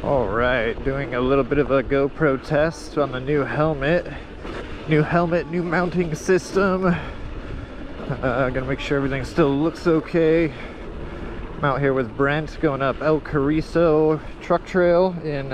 All right, doing a little bit of a GoPro test on the new helmet. New mounting system. Gonna make sure everything still looks okay. I'm out here with Brent going up El Cariso truck trail in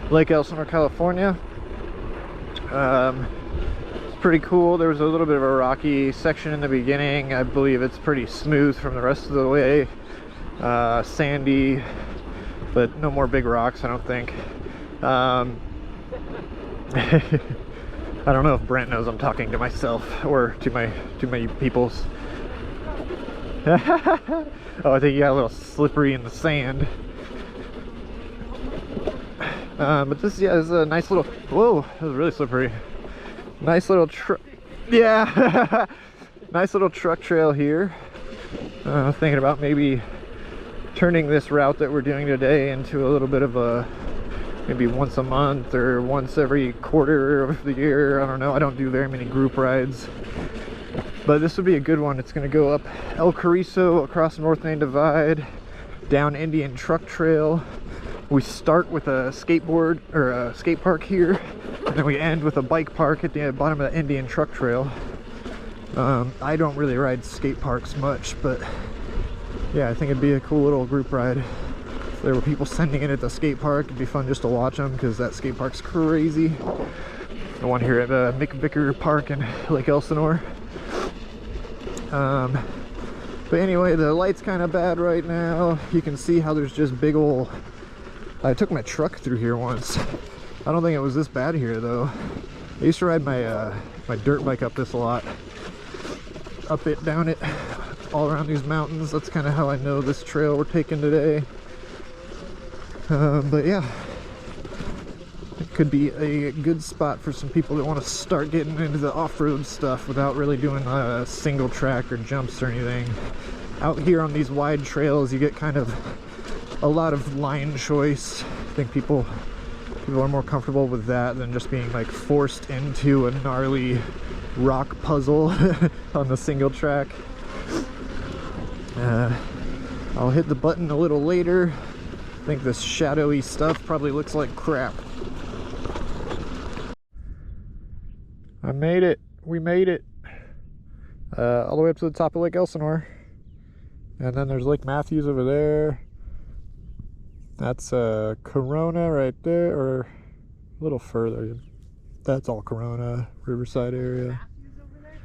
Lake Elsinore, California. It's pretty cool. There was a little bit of a rocky section in the beginning. I believe it's pretty smooth from the rest of the way. Sandy, but no more big rocks, I don't think. I don't know if Brent knows I'm talking to myself or to my peoples. Oh, I think you got a little slippery in the sand. But this, yeah, is a nice little. Whoa, that was really slippery. Nice little yeah, nice little truck trail here. Thinking about maybe turning this route that we're doing today into a little bit of a maybe once a month or once every quarter of the year. I don't know. I don't do very many group rides, but this would be a good one. It's going to go up El Cariso, across North Main Divide, down Indian Truck Trail. We start with a skateboard or a skate park here, and then we end with a bike park at the bottom of the Indian Truck Trail. I don't really ride skate parks much, but yeah, I think it'd be a cool little group ride. If there were people sending it at the skate park, it'd be fun just to watch them, because that skate park's crazy. The one here at McVicker Park in Lake Elsinore. But anyway, the light's kind of bad right now. You can see how there's just big old... I took my truck through here once. I don't think it was this bad here though. I used to ride my my dirt bike up this a lot. Up it, down it, all around these mountains. That's kind of how I know this trail we're taking today. But yeah, it could be a good spot for some people that want to start getting into the off-road stuff without really doing a single track or jumps or anything. Out here on these wide trails, you get kind of a lot of line choice. I think people are more comfortable with that than just being like forced into a gnarly rock puzzle on the single track. I'll hit the button a little later. I think this shadowy stuff probably looks like crap. I made it. We made it. All the way up to the top of Lake Elsinore. And then there's Lake Matthews over there. That's Corona right there, or a little further. That's all Corona, Riverside area. Matthews over there?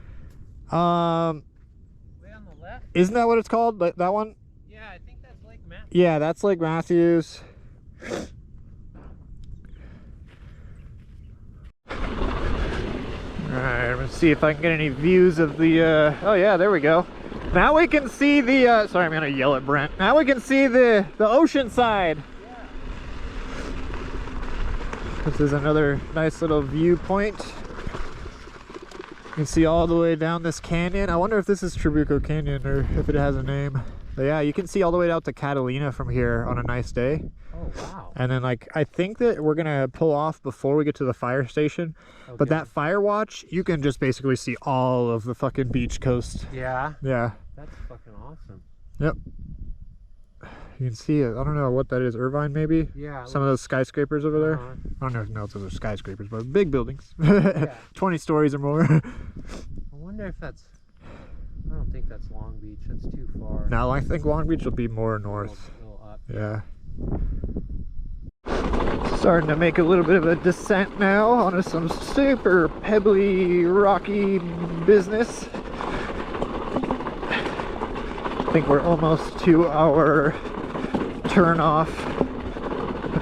Way on the left? Isn't that what it's called? That one? Yeah, I think that's Lake Matthews. Yeah, that's Lake Matthews. Alright, let's see if I can get any views of the, oh yeah, there we go. Now we can see the, sorry, I'm gonna yell at Brent. Now we can see the ocean side. Yeah. This is another nice little viewpoint. You can see all the way down this canyon. I wonder if this is Trabuco Canyon or if it has a name. But yeah, you can see all the way out to Catalina from here on a nice day. Oh, wow. And then, like, I think that we're gonna pull off before we get to the fire station. Okay. But that fire watch, you can just basically see all of the fucking beach coast. Yeah? Yeah. That's fucking awesome. Yep. You can see it. I don't know what that is. Irvine, maybe? Yeah. Some of those skyscrapers over there. I don't know if those are skyscrapers, but big buildings. Yeah. 20 stories or more. I wonder if that's... I don't think that's Long Beach. That's too far. No, I think Long Beach will be more north. A little up. Yeah. Starting to make a little bit of a descent now onto some super pebbly, rocky business. I think we're almost to our turn off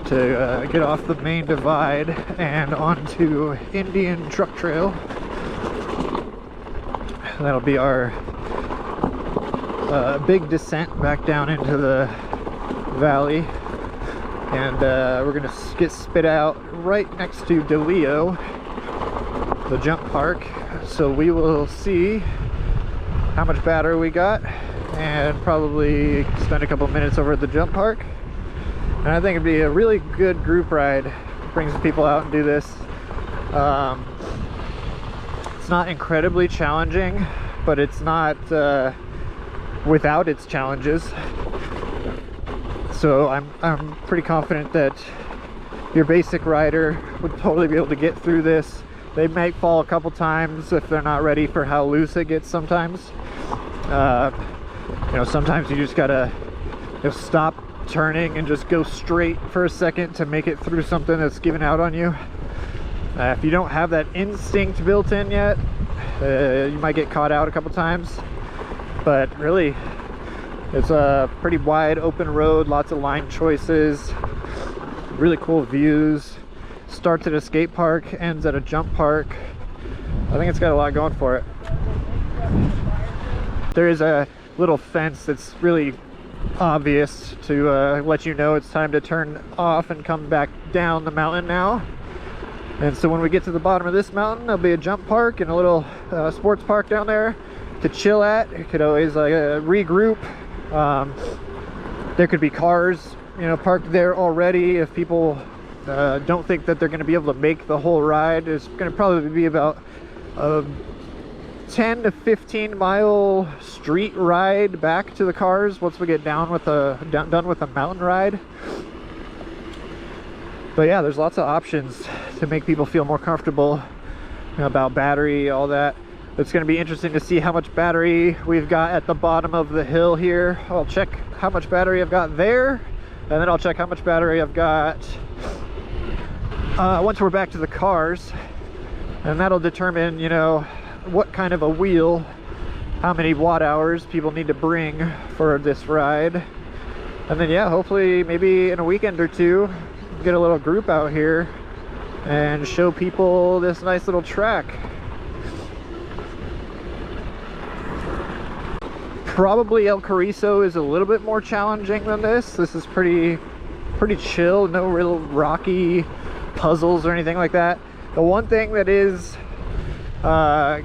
to get off the main divide and onto Indian Truck Trail. That'll be our big descent back down into the valley. And we're gonna get spit out right next to Deleo, the jump park. So we will see how much battery we got and probably spend a couple minutes over at the jump park. And I think it'd be a really good group ride. Bring some people out and do this. It's not incredibly challenging, but it's not without its challenges. So I'm pretty confident that your basic rider would totally be able to get through this. They might fall a couple times if they're not ready for how loose it gets sometimes. You know, sometimes you just gotta, you know, stop turning and just go straight for a second to make it through something that's giving out on you. If you don't have that instinct built in yet, you might get caught out a couple times. But really, it's a pretty wide open road, lots of line choices, really cool views. Starts at a skate park, ends at a jump park. I think it's got a lot going for it. There is a little fence that's really obvious to let you know it's time to turn off and come back down the mountain now. And so when we get to the bottom of this mountain, there'll be a jump park and a little sports park down there to chill at. You could always regroup. There could be cars, you know, parked there already. If people don't think that they're going to be able to make the whole ride, it's going to probably be about a 10 to 15 mile street ride back to the cars once we get done with a mountain ride. But yeah, there's lots of options to make people feel more comfortable about battery, all that. It's going to be interesting to see how much battery we've got at the bottom of the hill here. I'll check how much battery I've got there, and then I'll check how much battery I've got once we're back to the cars, and that'll determine, you know, what kind of a wheel, how many watt hours people need to bring for this ride. And then yeah, hopefully maybe in a weekend or two get a little group out here and show people this nice little track. Probably El Cariso is a little bit more challenging than this. This is pretty chill, no real rocky puzzles or anything like that. The one thing that is a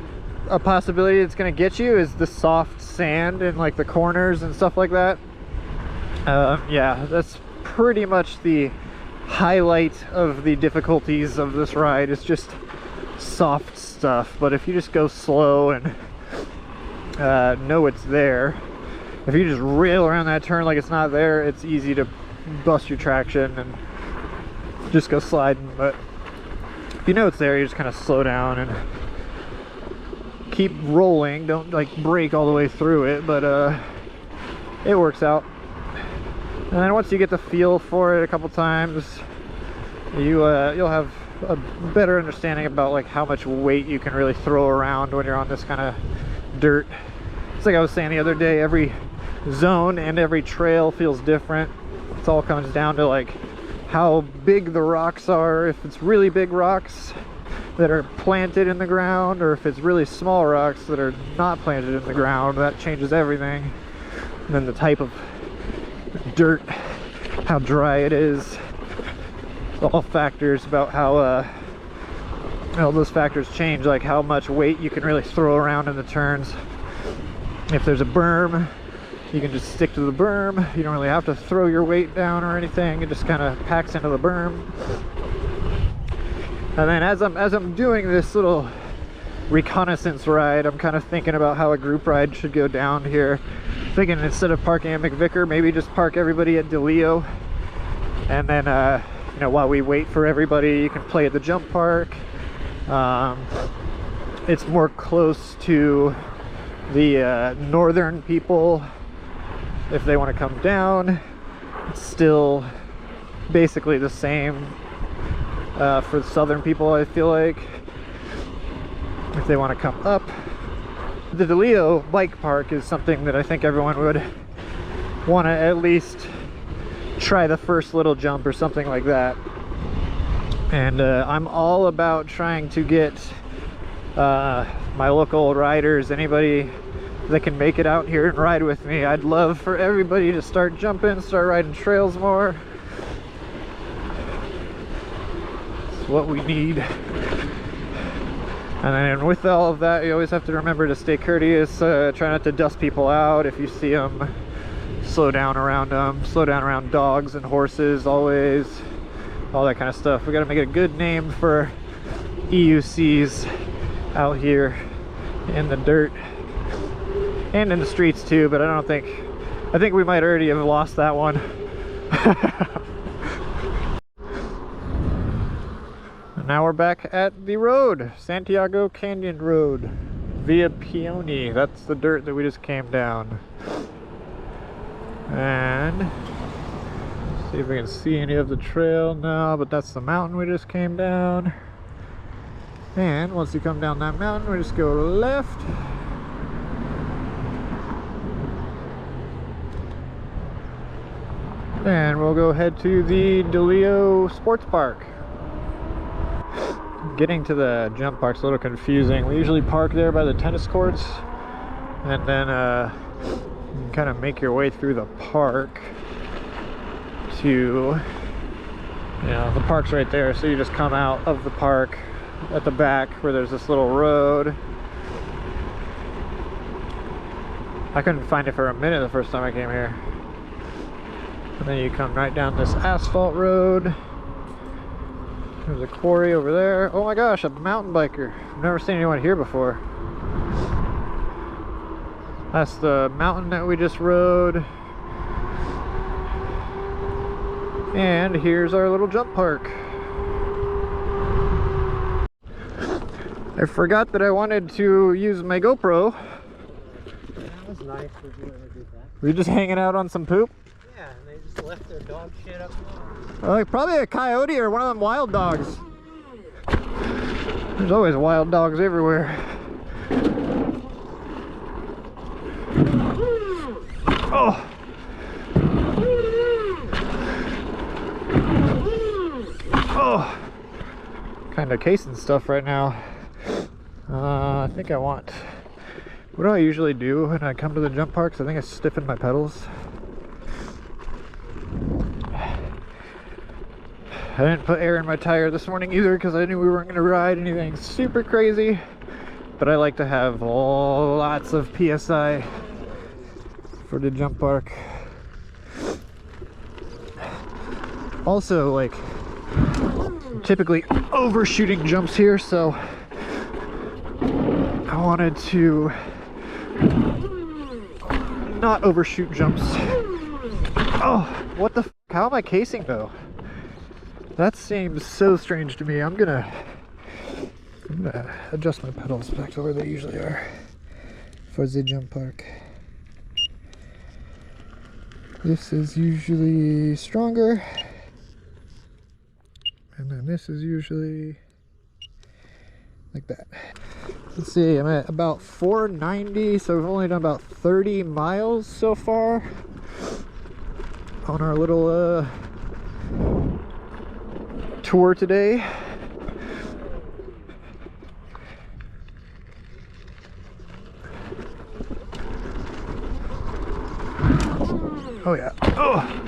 possibility that's going to get you is the soft sand in like the corners and stuff like that. Yeah, that's pretty much the highlight of the difficulties of this ride. It's just soft stuff, but if you just go slow and know it's there, if you just rail around that turn like it's not there, it's easy to bust your traction and just go sliding. But if you know it's there, you just kind of slow down and keep rolling. Don't like brake all the way through it, but it works out. And then once you get the feel for it a couple times, you'll have a better understanding about like how much weight you can really throw around when you're on this kind of dirt. It's like I was saying the other day, every zone and every trail feels different. It all comes down to like how big the rocks are, if it's really big rocks that are planted in the ground, or if it's really small rocks that are not planted in the ground. That changes everything. And then the type of dirt, how dry it is, all factors about how all those factors change like how much weight you can really throw around in the turns. If there's a berm, you can just stick to the berm. You don't really have to throw your weight down or anything. It just kind of packs into the berm. And then as I'm doing this little reconnaissance ride, I'm kind of thinking about how a group ride should go down here. Thinking instead of parking at McVicker, maybe just park everybody at Deleo, and then you know, while we wait for everybody, you can play at the jump park. It's more close to the northern people if they want to come down. It's still basically the same for the southern people, I feel like, if they want to come up. The Deleo bike park is something that I think everyone would want to at least try the first little jump or something like that. And I'm all about trying to get my local riders, anybody that can make it out here and ride with me. I'd love for everybody to start jumping, start riding trails more. It's what we need. And then with all of that, you always have to remember to stay courteous, try not to dust people out. If you see them, slow down around them, slow down around dogs and horses, always, all that kind of stuff. We got to make a good name for EUCs out here in the dirt and in the streets too, but I think we might already have lost that one And now we're back at the road, Santiago Canyon Road, via Peony. That's the dirt that we just came down. And see if we can see any of the trail. No, but that's the mountain we just came down. And once you come down that mountain, we just go left. And we'll go head to the Deleo Sports Park. Getting to the jump park's a little confusing. We usually park there by the tennis courts, and then you can kind of make your way through the park to, you know, the park's right there, so you just come out of the park at the back where there's this little road. I couldn't find it for a minute the first time I came here. And then you come right down this asphalt road. There's a quarry over there. Oh my gosh, a mountain biker. I've never seen anyone here before. That's the mountain that we just rode. And here's our little jump park. I forgot that I wanted to use my GoPro. That was nice of whoever did that. Were you just hanging out on some poop? Yeah, and they just left their dog shit up there. Probably a coyote or one of them wild dogs. There's always wild dogs everywhere. Oh! Oh! Kind of casing stuff right now. I think I want... What do I usually do when I come to the jump parks? I think I stiffen my pedals. I didn't put air in my tire this morning either because I knew we weren't going to ride anything super crazy. But I like to have lots of PSI for the jump park. Also, like, typically overshooting jumps here, so I wanted to not overshoot jumps. Oh, what the f? How am I casing though? That seems so strange to me. I'm gonna adjust my pedals back to where they usually are for the jump park. This is usually stronger, and then this is usually like that. Let's see, I'm at about 490, so we've only done about 30 miles so far on our little tour today. Oh yeah. Oh!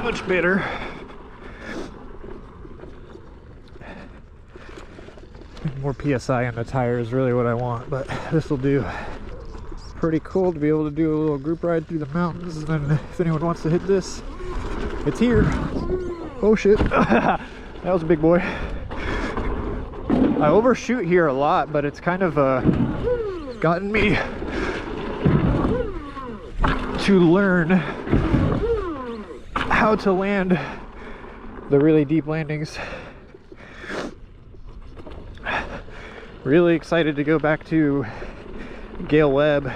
Much better. More PSI on the tire is really what I want, but this will do. Pretty cool to be able to do a little group ride through the mountains, and then if anyone wants to hit this, it's here. Oh shit. That was a big boy. I overshoot here a lot, but it's kind of gotten me to learn how to land the really deep landings. Really excited to go back to Gale Webb,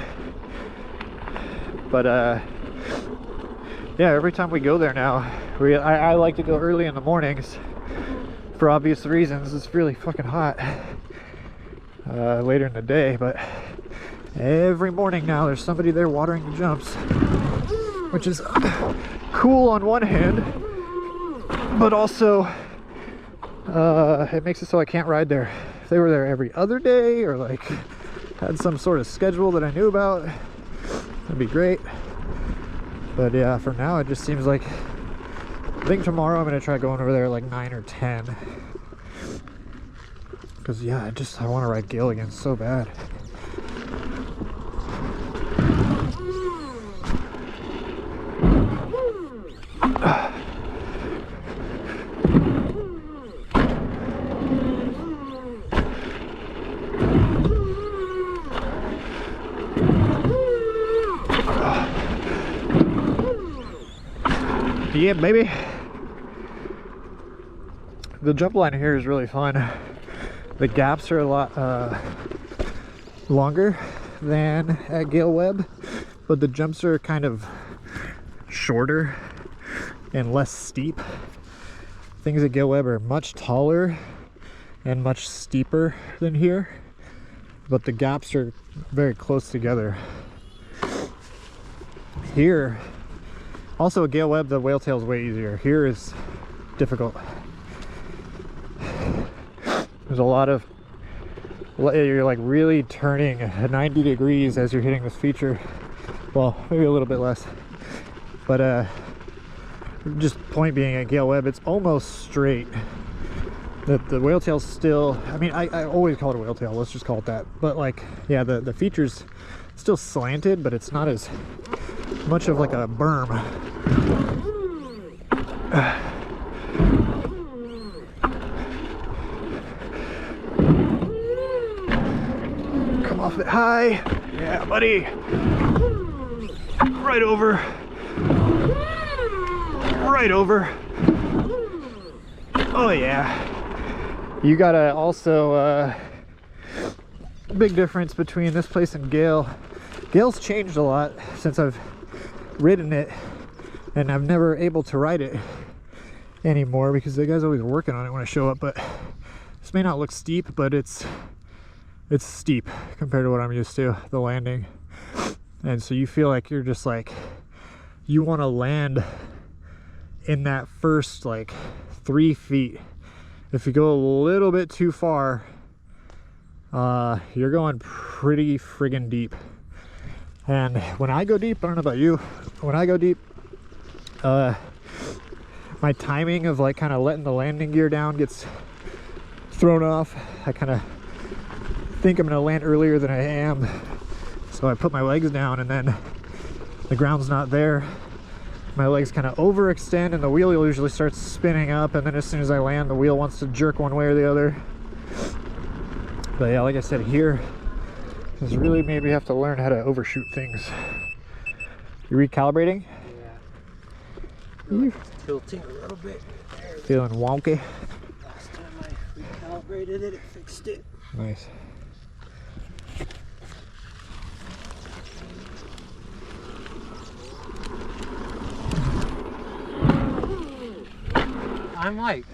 but yeah, every time we go there now, I like to go early in the mornings for obvious reasons. It's really fucking hot later in the day, but every morning now there's somebody there watering the jumps, which is cool on one hand, but also it makes it so I can't ride there. If they were there every other day, or like had some sort of schedule that I knew about, that'd be great. But yeah, for now it just seems like, I think tomorrow I'm gonna try going over there like 9 or 10, because yeah, I want to ride Gale again so bad. Yeah, baby. The jump line here is really fun. The gaps are a lot longer than at Gale Webb, but the jumps are kind of shorter and less steep. Things at Gale Webb are much taller and much steeper than here, but the gaps are very close together. Here, also at Gale Webb, the whale tail is way easier. Here is difficult. There's a lot of, you're like really turning 90 degrees as you're hitting this feature. Well, maybe a little bit less, but just point being at Gale Webb, it's almost straight. The whale tail's still, I mean, I always call it a whale tail, let's just call it that. But like, yeah, the feature's still slanted, but it's not as much of like a berm. Come off it high. Yeah, buddy. Right over. Right over. Oh yeah. You gotta also big difference between this place and Gale. Gale's changed a lot since I've ridden it, and I'm never able to ride it anymore because the guy's always working on it when I show up. But this may not look steep, but it's steep compared to what I'm used to, the landing. And so you feel like you're just like, you want to land in that first like 3 feet. If you go a little bit too far, you're going pretty friggin' deep. And when I go deep, I don't know about you, when I go deep, my timing of like kind of letting the landing gear down gets thrown off. I kind of think I'm gonna land earlier than I am, so I put my legs down, and then the ground's not there. My legs kind of overextend, and the wheel usually starts spinning up, and then as soon as I land, the wheel wants to jerk one way or the other. But yeah, like I said, here is really made me have to learn how to overshoot things. You recalibrating? Yeah. Tilting a little bit. Feeling wonky? Last time I recalibrated it, it fixed it. Nice. I'm like,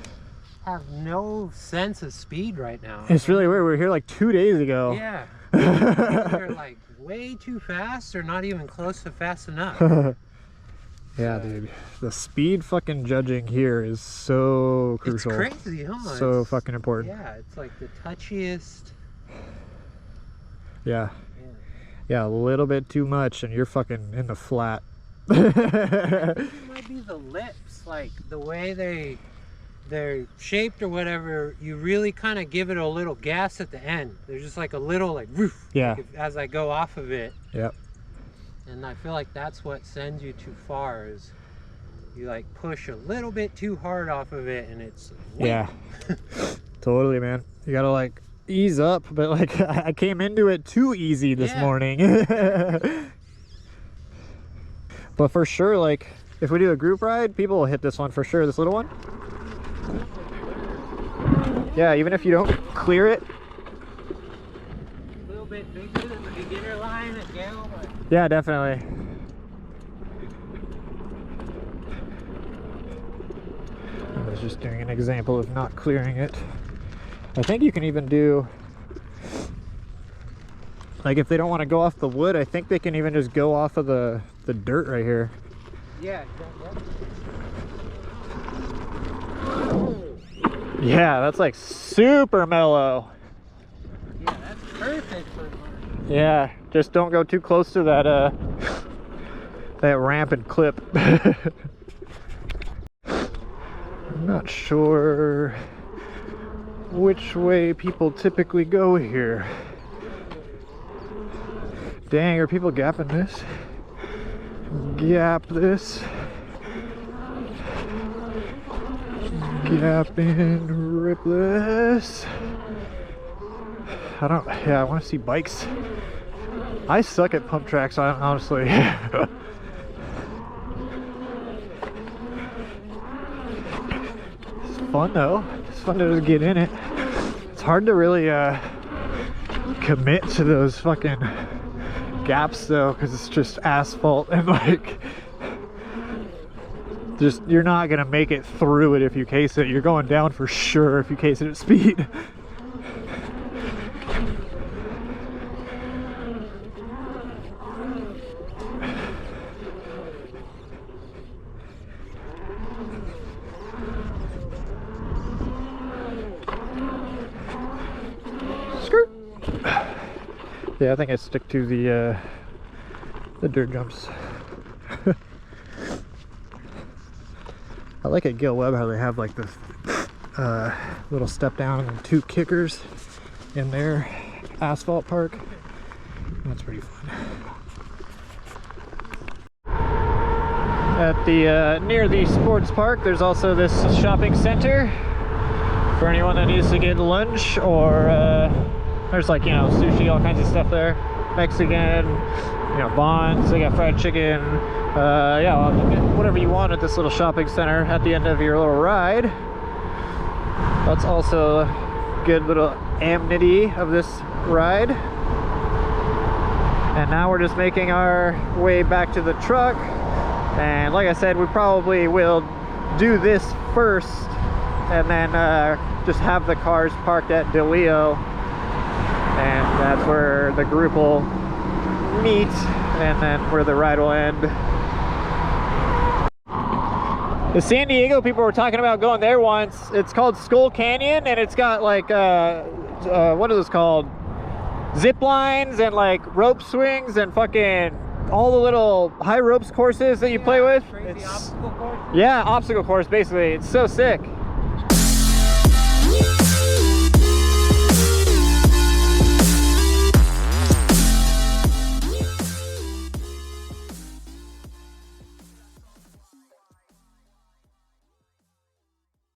have no sense of speed right now. It's really weird. We were here like 2 days ago. Yeah. They're like way too fast or not even close to fast enough. Yeah, dude. The speed fucking judging here is so crucial. It's crazy, huh? So fucking important. Yeah, it's like the touchiest. Yeah. Yeah, a little bit too much and you're fucking in the flat. It might be the lips, like the way they're shaped or whatever. You really kind of give it a little gas at the end. There's just like a little like roof. Yeah. Like as I go off of it. Yep. And I feel like that's what sends you too far, is you like push a little bit too hard off of it and it's yeah. Totally, man. You gotta like ease up, but like I came into it too easy this morning. But for sure, like if we do a group ride, people will hit this one for sure, this little one. Yeah, even if you don't clear it. A little bit bigger than the beginner line at Gale, but yeah, definitely. I was just doing an example of not clearing it. I think you can even do, like if they don't want to go off the wood, I think they can even just go off of the dirt right here. yeah. Yeah, that's like super mellow. Yeah, that's perfect for mine. Yeah, just don't go too close to that that ramp and clip. I'm not sure which way people typically go here. Dang, are people gapping this? Gap this. Gap and rip this. I want to see bikes. I suck at pump tracks, honestly. fun though. It's fun to just get in it. It's hard to really commit to those fucking gaps though, because it's just asphalt and like just you're not gonna make it through it if you case it. You're going down for sure if you case it at speed. Yeah, I think I stick to the dirt jumps. I like at Gil Webb how they have like this little step down and 2 kickers in their asphalt park. That's pretty fun. At the near the sports park, there's also this shopping center for anyone that needs to get lunch or there's like, you know, sushi, all kinds of stuff there. Mexican, you know, buns, they got fried chicken. Yeah, well, get whatever you want at this little shopping center at the end of your little ride. That's also a good little amenity of this ride. And now we're just making our way back to the truck. And like I said, we probably will do this first and then just have the cars parked at Deleo. And that's where the group will meet and then where the ride will end. The San Diego people were talking about going there once. It's called Skull Canyon and it's got like, what are those called? Zip lines and like rope swings and fucking all the little high ropes courses that you play with. Crazy obstacle course? Yeah, obstacle course basically. It's so sick.